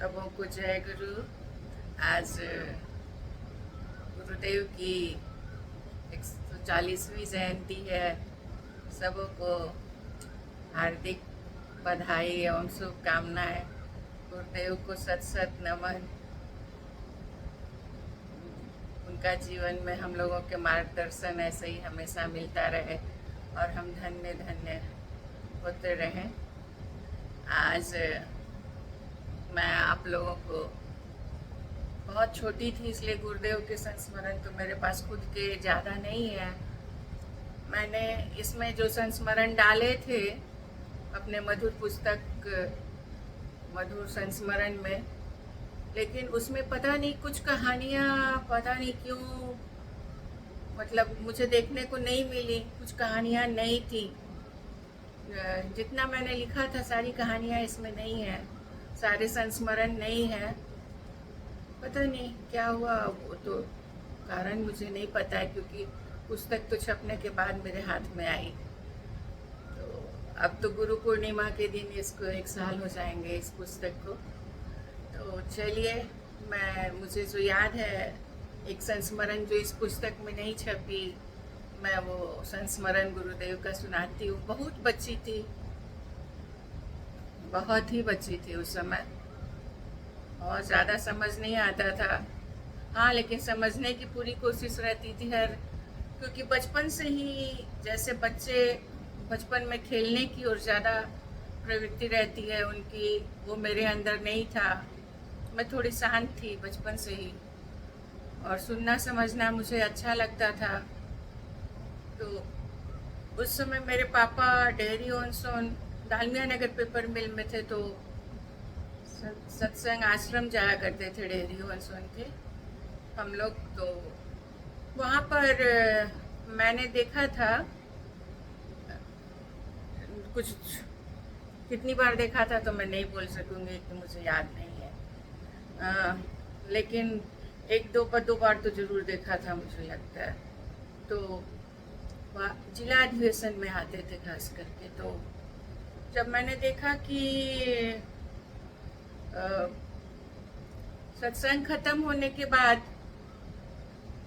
सबों को जय गुरु। आज गुरुदेव की 140वीं जयंती है। सबों को हार्दिक बधाई एवं शुभकामनाएं। गुरुदेव को सत सत नमन। उनका जीवन में हम लोगों के मार्गदर्शन ऐसे ही हमेशा मिलता रहे और हम धन्य धन्य होते रहें। आज मैं आप लोगों को, बहुत छोटी थी इसलिए गुरुदेव के संस्मरण तो मेरे पास खुद के ज़्यादा नहीं है। मैंने इसमें जो संस्मरण डाले थे अपने मधुर पुस्तक मधुर संस्मरण में, लेकिन उसमें पता नहीं कुछ कहानियाँ पता नहीं क्यों मतलब मुझे देखने को नहीं मिली। कुछ कहानियाँ नहीं थी। जितना मैंने लिखा था सारी कहानियाँ इसमें नहीं है, सारे संस्मरण नहीं है। पता नहीं क्या हुआ, वो तो कारण मुझे नहीं पता है, क्योंकि पुस्तक तो छपने के बाद मेरे हाथ में आई। तो अब तो गुरु पूर्णिमा के दिन इसको 1 साल हो जाएंगे इस पुस्तक को। तो चलिए, मुझे जो याद है एक संस्मरण जो इस पुस्तक में नहीं छपी, मैं वो संस्मरण गुरुदेव का सुनाती हूँ। बहुत बच्ची थी, बहुत ही बच्ची थी उस समय, और ज़्यादा समझ नहीं आता था। हाँ, लेकिन समझने की पूरी कोशिश रहती थी क्योंकि बचपन से ही जैसे बच्चे बचपन में खेलने की और ज़्यादा प्रवृत्ति रहती है उनकी, वो मेरे अंदर नहीं था। मैं थोड़ी शांत थी बचपन से ही, और सुनना समझना मुझे अच्छा लगता था। तो उस समय मेरे पापा डेयरी ऑन सोन दालमिया नगर पेपर मिल में थे, तो सत्संग आश्रम जाया करते थे डेयरी ऑन सोन के हम लोग। तो वहाँ पर मैंने देखा था, कुछ कितनी बार देखा था तो मैं नहीं बोल सकूँगी कि मुझे याद नहीं है, लेकिन 1-2 बार तो ज़रूर देखा था मुझे लगता है। तो जिला अधिवेशन में आते थे खास करके। तो जब मैंने देखा कि सत्संग खत्म होने के बाद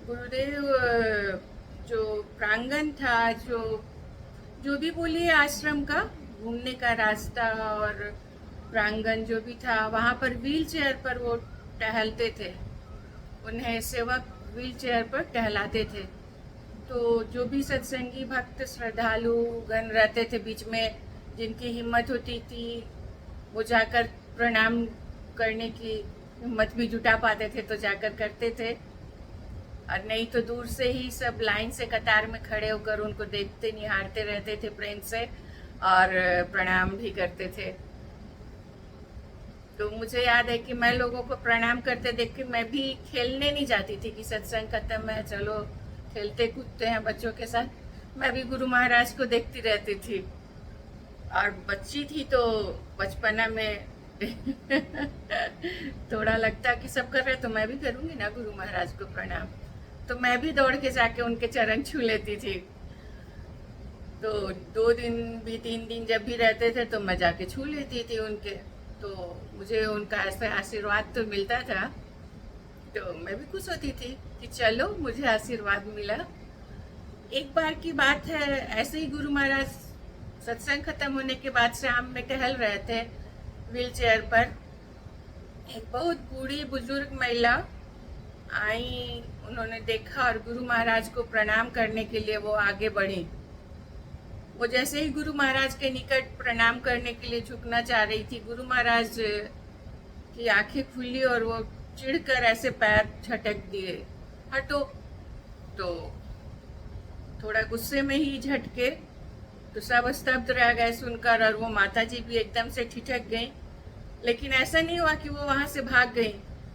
गुरुदेव जो प्रांगण था, जो भी बोलिए आश्रम का घूमने का रास्ता और प्रांगण जो भी था, वहाँ पर व्हील चेयर पर वो टहलते थे। उन्हें सेवक व्हील चेयर पर टहलाते थे। तो जो भी सत्संगी भक्त श्रद्धालु गण रहते थे बीच में, जिनकी हिम्मत होती थी वो जाकर प्रणाम करने की हिम्मत भी जुटा पाते थे तो जाकर करते थे, और नहीं तो दूर से ही सब लाइन से कतार में खड़े होकर उनको देखते निहारते रहते थे प्रेम से, और प्रणाम भी करते थे। तो मुझे याद है कि मैं लोगों को प्रणाम करते देख के मैं भी खेलने नहीं जाती थी कि सत्संग खत्म है चलो खेलते कूदते हैं बच्चों के साथ। मैं भी गुरु महाराज को देखती रहती थी, और बच्ची थी तो बचपना में थोड़ा लगता कि सब कर रहे तो मैं भी करूँगी ना गुरु महाराज को प्रणाम। तो मैं भी दौड़ के जाके उनके चरण छू लेती थी। तो 2 दिन भी 3 दिन जब भी रहते थे तो मैं जाके छू लेती थी उनके। तो मुझे उनका ऐसा आशीर्वाद तो मिलता था, तो मैं भी खुश होती थी कि चलो मुझे आशीर्वाद मिला। एक बार की बात है, ऐसे ही गुरु महाराज सत्संग खत्म होने के बाद शाम में टहल रहे थे व्हील चेयर पर। एक बहुत बूढ़ी बुजुर्ग महिला आई, उन्होंने देखा और गुरु महाराज को प्रणाम करने के लिए वो आगे बढ़ी। वो जैसे ही गुरु महाराज के निकट प्रणाम करने के लिए झुकना चाह रही थी, गुरु महाराज की आंखें खुली और वो चिढ़कर ऐसे पैर झटक दिए, हटो। तो थोड़ा गुस्से में ही झटके, तो सब स्तब्ध रह गए सुनकर, और वो माता जी भी एकदम से ठिठक गई। लेकिन ऐसा नहीं हुआ कि वो वहां से भाग गई।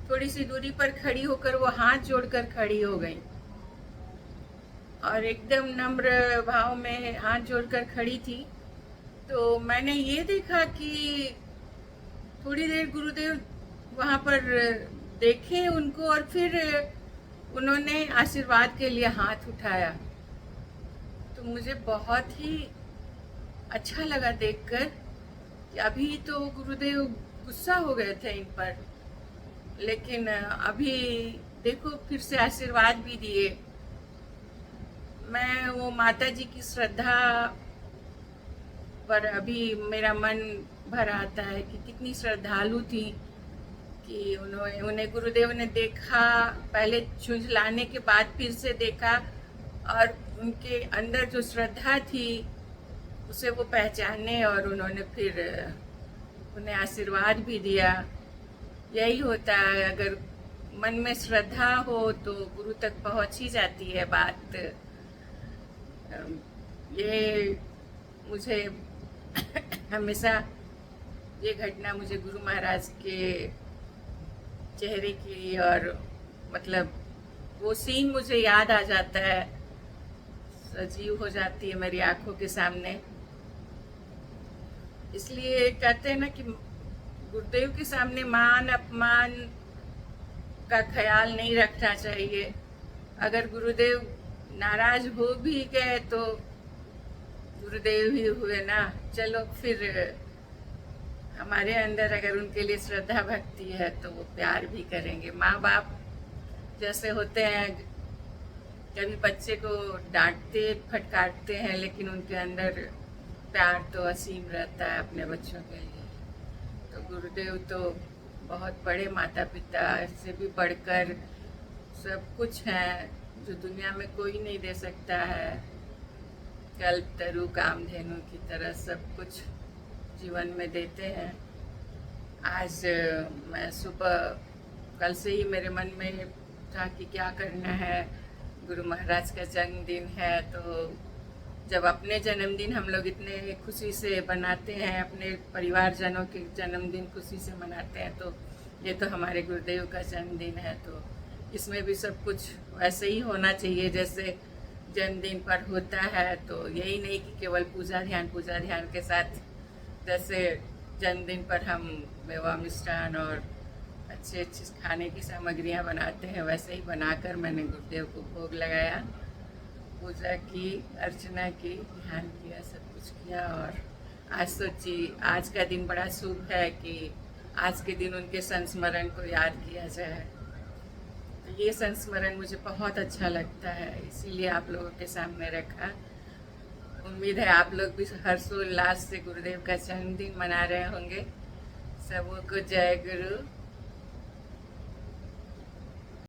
थोड़ी सी दूरी पर खड़ी होकर वो हाथ जोड़कर खड़ी हो गई, और एकदम नम्र भाव में हाथ जोड़कर खड़ी थी। तो मैंने ये देखा कि थोड़ी देर गुरुदेव वहाँ पर देखे उनको, और फिर उन्होंने आशीर्वाद के लिए हाथ उठाया। तो मुझे बहुत ही अच्छा लगा देखकर कि अभी तो गुरुदेव गुस्सा हो गए थे इन पर, लेकिन अभी देखो फिर से आशीर्वाद भी दिए। मैं वो माता जी की श्रद्धा पर अभी मेरा मन भर आता है कि कितनी श्रद्धालु थी, कि उन्होंने उन्हें गुरुदेव ने देखा, पहले झुंझलाने के बाद फिर से देखा, और उनके अंदर जो श्रद्धा थी उसे वो पहचाने, और उन्होंने फिर उन्हें आशीर्वाद भी दिया। यही होता है, अगर मन में श्रद्धा हो तो गुरु तक पहुंच ही जाती है बात। ये मुझे हमेशा ये घटना मुझे गुरु महाराज के चेहरे की, और मतलब वो सीन मुझे याद आ जाता है, सजीव हो जाती है मेरी आंखों के सामने। इसलिए कहते हैं ना कि गुरुदेव के सामने मान अपमान का ख्याल नहीं रखना चाहिए। अगर गुरुदेव नाराज हो भी गए तो गुरुदेव ही हुए ना। चलो फिर हमारे अंदर अगर उनके लिए श्रद्धा भक्ति है तो वो प्यार भी करेंगे। माँ बाप जैसे होते हैं, कभी बच्चे को डांटते फटकारते हैं, लेकिन उनके अंदर प्यार तो असीम रहता है अपने बच्चों के लिए। तो गुरुदेव तो बहुत बड़े माता पिता से भी बढ़कर सब कुछ हैं, जो दुनिया में कोई नहीं दे सकता है। कल्पतरु कामधेनु की तरह सब कुछ जीवन में देते हैं। आज मैं सुबह कल से ही मेरे मन में था कि क्या करना है, गुरु महाराज का जन्मदिन है, तो जब अपने जन्मदिन हम लोग इतने खुशी से बनाते हैं, अपने परिवारजनों के जन्मदिन खुशी से मनाते हैं, तो ये तो हमारे गुरुदेव का जन्मदिन है, तो इसमें भी सब कुछ वैसे ही होना चाहिए जैसे जन्मदिन पर होता है। तो यही नहीं कि केवल पूजा ध्यान के साथ, जैसे जन्मदिन पर हम मेवा मिष्ठान और अच्छे खाने की सामग्रियाँ बनाते हैं, वैसे ही बनाकर मैंने गुरुदेव को भोग लगाया, पूजा की, अर्चना की, ध्यान किया, सब कुछ किया। और आज सोची आज का दिन बड़ा शुभ है कि आज के दिन उनके संस्मरण को याद किया जाए। तो ये संस्मरण मुझे बहुत अच्छा लगता है, इसीलिए आप लोगों के सामने रखा। उम्मीद है आप लोग भी हर्षोल्लास से गुरुदेव का जन्मदिन मना रहे होंगे। सबको जय गुरु।